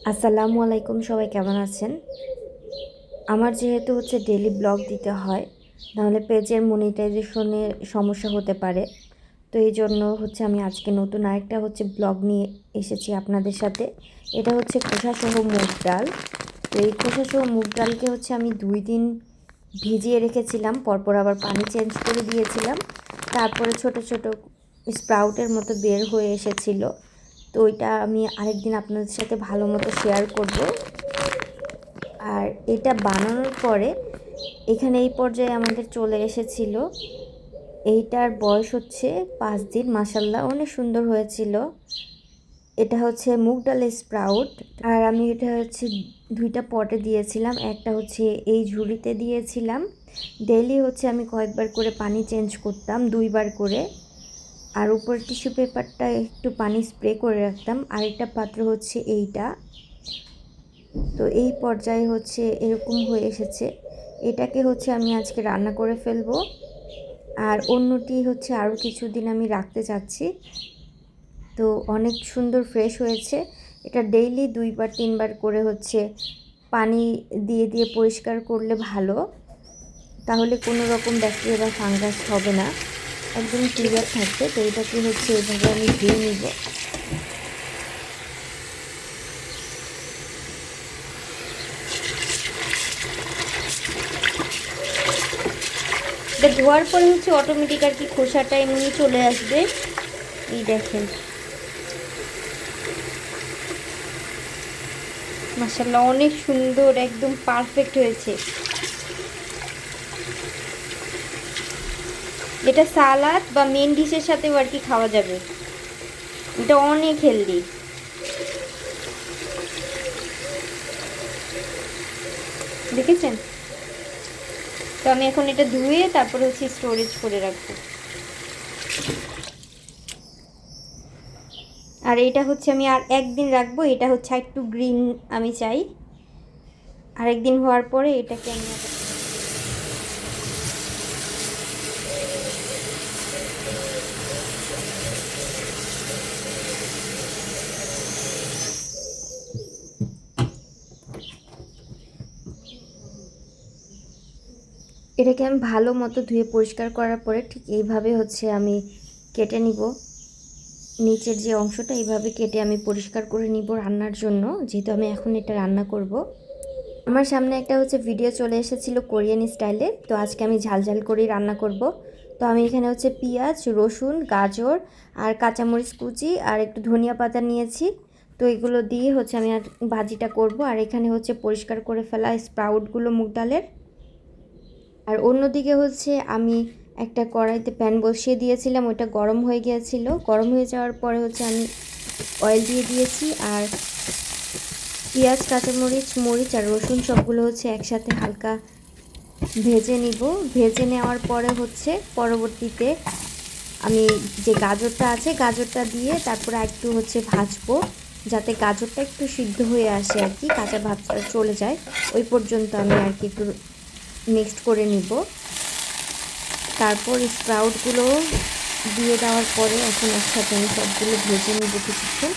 আসসালামু আলাইকুম, সবাই কেমন আছেন? আমার যেহেতু ডেইলি ব্লগ দিতে হয়, নাহলে পেজের মনিটাইজেশনে সমস্যা হতে পারে। তো এই জন্য আমি আজকে নতুন আরেকটা ব্লগ নিয়ে এসেছি আপনাদের সাথে। এটা খোসাসহ মুগ ডাল। তো এই খোসাসহ মুগ ডালকে আমি 2 দিন ভিজিয়ে রেখেছিলাম, পরপর আবার পানি চেঞ্জ করে দিয়েছিলাম। তারপরে ছোট ছোট স্প্রাউটের মতো বের হয়ে এসেছিল। তো ওইটা আমি আরেকদিন আপনাদের সাথে ভালো মতো শেয়ার করব। আর এটা বানানোর পরে এখানে এই পর্যায়ে আমাদের চলে এসেছিল। এইটার বয়স 5 দিন। মাশাল্লাহ অনেক সুন্দর হয়েছিল। এটা মুগ ডালের স্প্রাউট। আর আমি এটা 2টা পটে দিয়েছিলাম। একটা এই ঝুড়িতে দিয়েছিলাম। ডেইলি আমি কয়েকবার করে পানি চেঞ্জ করতাম, 2বার করে। আর উপর টিস্যু পেপারটা একটু পানি স্প্রে করে রাখতাম। আরেকটা পাত্র এইটা। তো এই পর্যায়ে এরকম হয়ে এসেছে। এটাকে আমি আজকে রান্না করে ফেলবো। আর অন্যটি আরও কিছুদিন আমি রাখতে চাচ্ছি। তো অনেক সুন্দর ফ্রেশ হয়েছে। এটা ডেইলি 2বার 3বার করে পানি দিয়ে দিয়ে পরিষ্কার করলে ভালো। তাহলে কোনো রকম ব্যাকটেরিয়া বা ফাঙ্গাস হবে না, একদম ক্লিয়ার থাকবে। তো এটাকে এভাবে আমি ধুয়ে নিব। এটা ধোয়ার পরে অটোমেটিক আর কি খোসাটা এমনি চলে আসবে। এই দেখেন, মাশাআল্লাহ অনেক সুন্দর, একদম পারফেক্ট হয়েছে। এটা সালাদ বা মেন ডিশের সাথেও আর কি খাওয়া যাবে। এটা অনেক হেলদি। দেখেছেন? তো আমি এখন এটা ধুয়ে তারপর স্টোরেজ করে রাখবো। আর এটা আমি আর একদিন রাখবো। এটা একটু গ্রিন আমি চাই। আরেকদিন হওয়ার পরে এটাকে আমি এটাকে আমি ভালো মতো ধুয়ে পরিষ্কার করার পরে ঠিক এইভাবে আমি কেটে নিব। নিচের যে অংশটা এইভাবে কেটে আমি পরিষ্কার করে নিব রান্নার জন্য, যেহেতু আমি এখন এটা রান্না করব। আমার সামনে একটা ভিডিও চলে এসেছিল কোরিয়ান স্টাইলে। তো আজকে আমি ঝাল ঝাল করেই রান্না করব। তো আমি এখানে পেঁয়াজ, রসুন, গাজর আর কাঁচামরিচ কুচি আর একটু ধনিয়া পাতা নিয়েছি। তো এগুলো দিয়ে আমি আর ভাজিটা করব। আর এখানে পরিষ্কার করে ফেলা স্প্রাউটগুলো মুগ ডালের। আর অন্যদিকে আমি একটা কড়াইতে প্যান বসিয়ে দিয়েছিলাম, ওইটা গরম হয়ে গিয়েছিল। গরম হয়ে যাওয়ার পরে আমি অয়েল দিয়ে দিয়েছি। আর পেঁয়াজ, কাঁচামরিচ, মরিচ আর রসুন সবগুলো একসাথে হালকা ভেজে নিব। ভেজে নেওয়ার পরে পরবর্তীতে আমি যে গাজরটা আছে গাজরটা দিয়ে তারপরে একটু ভাজবো, যাতে গাজরটা একটু সিদ্ধ হয়ে আসে আর কি, কাঁচা ভাবটা চলে যায়। ওই পর্যন্ত আমি আর কি একটু মিক্সড করে নিব। তারপর স্প্রাউটগুলো দিয়ে দেওয়ার পরে এখন একসাথে আমি সবগুলো ভেজে নেব কিছুক্ষণ।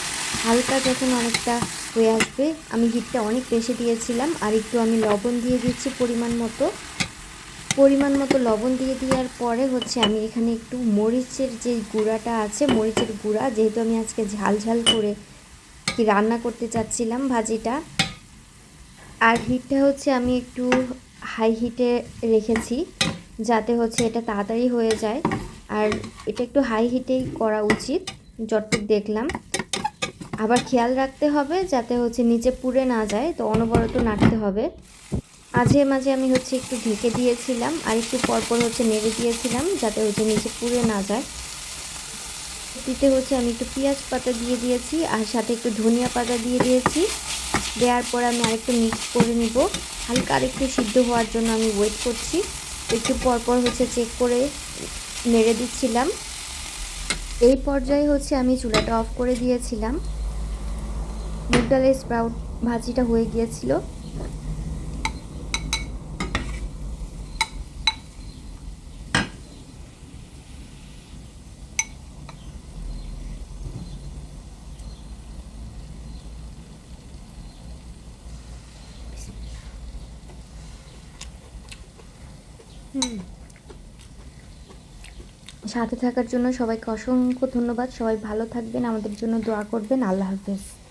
হালকা যখন অনেকটা হয়ে আসবে, আমি হিটটা অনেক বেশি দিয়েছিলাম। আর একটু আমি লবণ দিয়ে দিচ্ছি পরিমাণ মতো লবণ দিয়ে দেওয়ার পরে আমি এখানে একটু মরিচের যে গুঁড়াটা আছে, মরিচের গুঁড়া, যেহেতু আমি আজকে ঝাল ঝাল করে কি রান্না করতে চাচ্ছিলাম ভাজিটা। আর হিটটা আমি একটু হাই হিটে রেখেছি, যাতে এটা তাড়াতাড়ি হয়ে যায়। আর এটা একটু হাই হিটেই করা উচিত যতটুকু দেখলাম। আবার খেয়াল রাখতে হবে যাতে নিচে পুড়ে না যায়। তো অনবরত নাড়তে হবে। মাঝে মাঝে আমি একটু ঢেকে দিয়েছিলাম আর একটু পরপর নেড়ে দিয়েছিলাম, যাতে নিচে পুড়ে না যায়। দিতে আমি একটু পেঁয়াজ পাতা দিয়ে দিয়েছি আর সাথে একটু ধনিয়া পাতা দিয়ে দিয়েছি। দেওয়ার পর আমি আরেকটু মিক্স করে নিব। হালকা আরেকটু সিদ্ধ হওয়ার জন্য আমি ওয়েট করছি। একটু পরপর চেক করে নেড়ে দিচ্ছিলাম। এই পর্যায়ে আমি চুলাটা অফ করে দিয়েছিলাম। মুগ ডালের স্প্রাউট ভাজিটা হয়ে গিয়েছিল। সাথে থাকার জন্য সবাইকে অসংখ্য ধন্যবাদ। সবাই ভালো থাকবেন, আমাদের জন্য দোয়া করবেন। আল্লাহ হাফেজ।